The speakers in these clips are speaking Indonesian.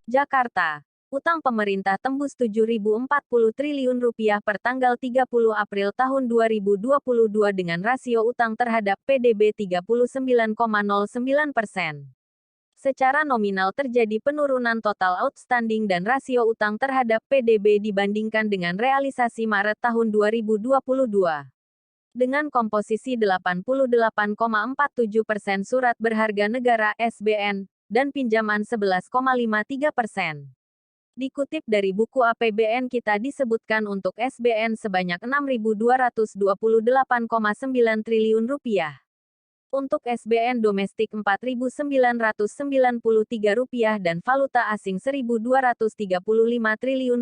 Jakarta. Utang pemerintah tembus Rp7.040 triliun per tanggal 30 April tahun 2022 dengan rasio utang terhadap PDB 39,09%. Secara nominal terjadi penurunan total outstanding dan rasio utang terhadap PDB dibandingkan dengan realisasi Maret tahun 2022. Dengan komposisi 88,47% surat berharga negara (SBN) dan pinjaman 11,53%. Dikutip dari buku APBN kita disebutkan untuk SBN sebanyak Rp6.228,9 triliun. Untuk SBN domestik Rp4.993 dan valuta asing Rp1.235 triliun.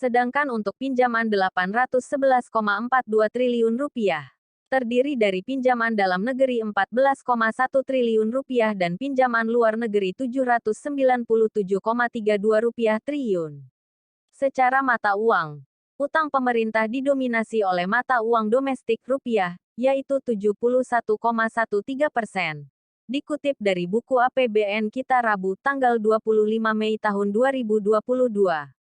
Sedangkan untuk pinjaman Rp811,42 triliun. Terdiri dari pinjaman dalam negeri Rp14,1 triliun dan pinjaman luar negeri Rp797,32 triliun. Secara mata uang, utang pemerintah didominasi oleh mata uang domestik rupiah, yaitu 71,13%. Dikutip dari buku APBN kita Rabu tanggal 25 Mei tahun 2022.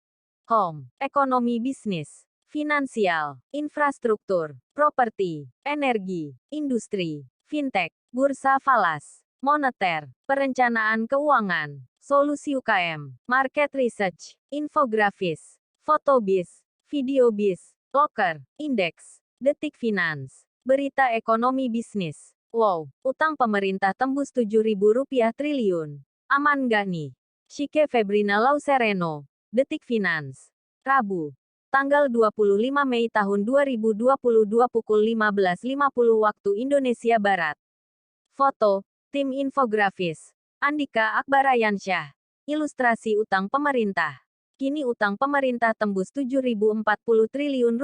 Home, ekonomi bisnis, finansial, infrastruktur, properti, energi, industri, fintech, bursa falas, moneter, perencanaan keuangan, solusi UKM, market research, infografis, fotobiz, videobiz, loker, indeks, detik finance, berita ekonomi bisnis. Wow, utang pemerintah tembus Rp7.000 triliun. Aman nggak nih? Shike Febrina Lausereno, Detik Finance. Rabu. Tanggal 25 Mei tahun 2022 pukul 15.50 waktu Indonesia Barat. Foto, tim infografis. Andika Akbarayansyah. Ilustrasi utang pemerintah. Kini utang pemerintah tembus Rp7.040 triliun.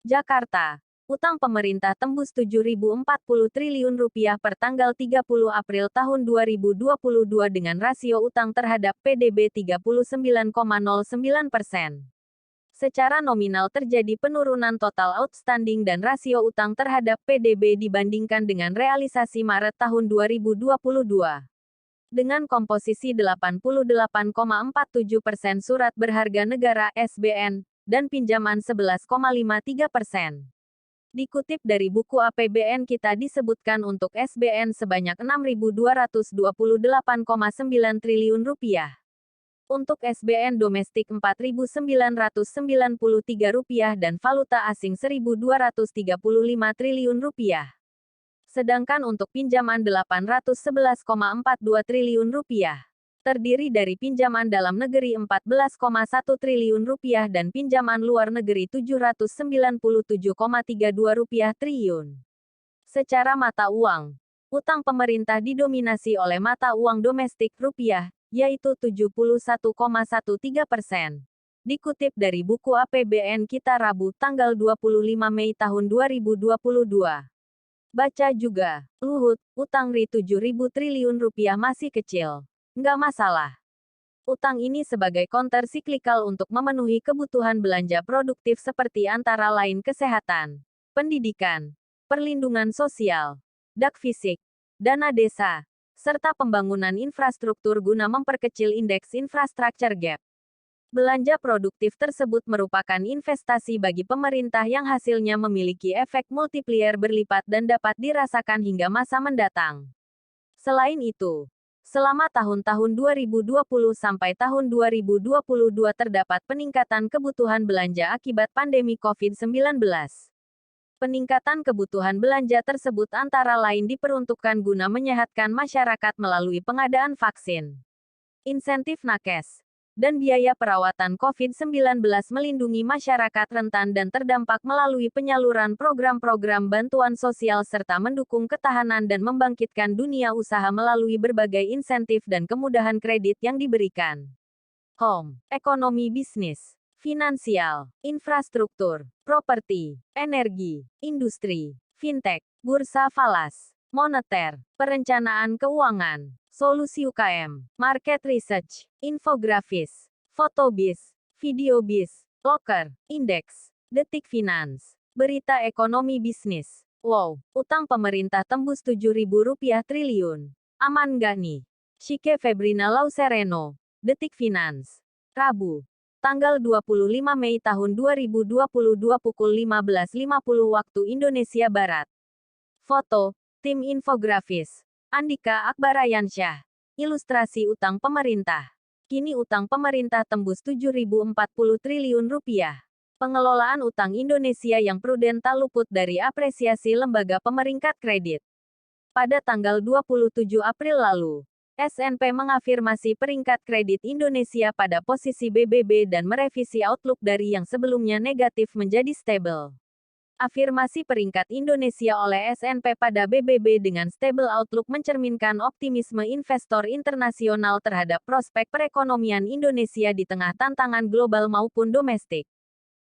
Jakarta. Utang pemerintah tembus Rp7.040 triliun per tanggal 30 April tahun 2022 dengan rasio utang terhadap PDB 39,09%. Secara nominal terjadi penurunan total outstanding dan rasio utang terhadap PDB dibandingkan dengan realisasi Maret tahun 2022. Dengan komposisi 88,47% surat berharga negara (SBN) dan pinjaman 11,53%. Dikutip dari buku APBN kita disebutkan untuk SBN sebanyak Rp6.228,9 triliun. Untuk SBN domestik Rp4.993 dan valuta asing Rp1.235 triliun. Sedangkan untuk pinjaman Rp811,42 triliun. Terdiri dari pinjaman dalam negeri Rp14,1 triliun dan pinjaman luar negeri Rp797,32 triliun. Secara mata uang, utang pemerintah didominasi oleh mata uang domestik rupiah, yaitu 71,13%. Dikutip dari buku APBN kita Rabu tanggal 25 Mei tahun 2022. Baca juga, Luhut, utang Rp7.000 triliun masih kecil. Nggak masalah. Utang ini sebagai counter siklikal untuk memenuhi kebutuhan belanja produktif seperti antara lain kesehatan, pendidikan, perlindungan sosial, dak fisik, dana desa, serta pembangunan infrastruktur guna memperkecil indeks infrastructure gap. Belanja produktif tersebut merupakan investasi bagi pemerintah yang hasilnya memiliki efek multiplier berlipat dan dapat dirasakan hingga masa mendatang. Selain itu, selama tahun-tahun 2020 sampai tahun 2022 terdapat peningkatan kebutuhan belanja akibat pandemi COVID-19. Peningkatan kebutuhan belanja tersebut antara lain diperuntukkan guna menyehatkan masyarakat melalui pengadaan vaksin, insentif nakes, dan biaya perawatan COVID-19 melindungi masyarakat rentan dan terdampak melalui penyaluran program-program bantuan sosial serta mendukung ketahanan dan membangkitkan dunia usaha melalui berbagai insentif dan kemudahan kredit yang diberikan. Home, ekonomi bisnis, finansial, infrastruktur, properti, energi, industri, fintech, bursa falas, moneter, perencanaan keuangan, solusi UKM, market research, infografis, fotobiz, videobiz, loker, indeks, detik finance, berita ekonomi bisnis. Wow, utang pemerintah tembus Rp7.000 triliun. Aman nggak nih? Shike Febrina Lausereno, Detik Finance. Rabu, tanggal 25 Mei tahun 2022 pukul 15.50 waktu Indonesia Barat. Foto, tim infografis. Andika Akbarayansyah. Ilustrasi utang pemerintah. Kini utang pemerintah tembus 7.040 triliun rupiah. Pengelolaan utang Indonesia yang prudent tak luput dari apresiasi lembaga pemeringkat kredit. Pada tanggal 27 April lalu, S&P mengafirmasi peringkat kredit Indonesia pada posisi BBB dan merevisi outlook dari yang sebelumnya negatif menjadi stable. Afirmasi peringkat Indonesia oleh S&P pada BBB dengan stable outlook mencerminkan optimisme investor internasional terhadap prospek perekonomian Indonesia di tengah tantangan global maupun domestik.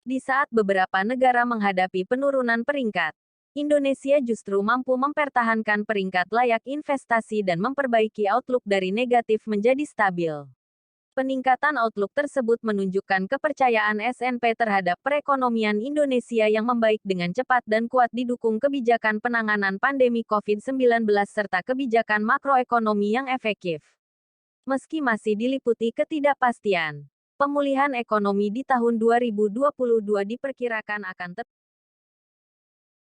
Di saat beberapa negara menghadapi penurunan peringkat, Indonesia justru mampu mempertahankan peringkat layak investasi dan memperbaiki outlook dari negatif menjadi stabil. Peningkatan outlook tersebut menunjukkan kepercayaan S&P terhadap perekonomian Indonesia yang membaik dengan cepat dan kuat didukung kebijakan penanganan pandemi COVID-19 serta kebijakan makroekonomi yang efektif. Meski masih diliputi ketidakpastian, pemulihan ekonomi di tahun 2022 diperkirakan akan